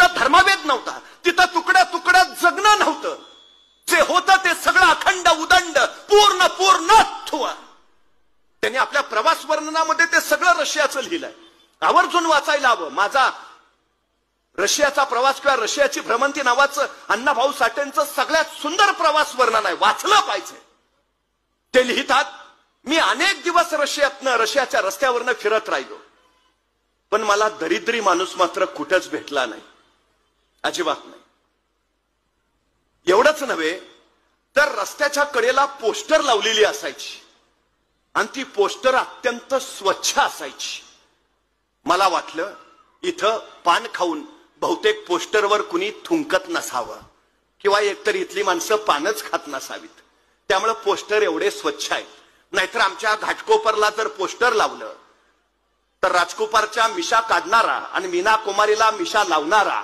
तिथं धर्मभेद नव्हता, तिथं तुकड्या तुकड्यात जगणं नव्हतं. जे होतं ते सगळं अखंड उदंड पूर्ण पूर्णत्व. त्यांनी आपल्या प्रवास वर्णनामध्ये ते सगळं रशियाचं लिहिलंय. आवर्जून वाचायला हवं. माझा रशियाचा प्रवास किंवा रशियाची भ्रमंती नावाचं अण्णाभाऊ साठेंचं सगळ्यात सुंदर प्रवास वर्णन आहे, वाचलं पाहिजे. ते लिहितात, मी अनेक दिवस रशियाच्या रस्त्यावरनं फिरत राहिलो, पण मला दरिद्री माणूस मात्र कुठंच भेटला नाही, अजिबात नाही. एवढंच नव्हे तर रस्त्याच्या कडेला पोस्टर लावलेली असायची आणि ती पोस्टर अत्यंत स्वच्छ असायची. मला वाटलं इथं पान खाऊन बहुतेक पोस्टरवर कुणी थुंकत नसावं किंवा एकतर इथली माणसं पानच खात नसावीत, त्यामुळे पोस्टर एवढे स्वच्छ आहेत. नाहीतर आमच्या घाटकोपरला जर पोस्टर लावलं तर राजकुमारच्या मिशा काढणारा आणि मीना कुमारीला मिशा लावणारा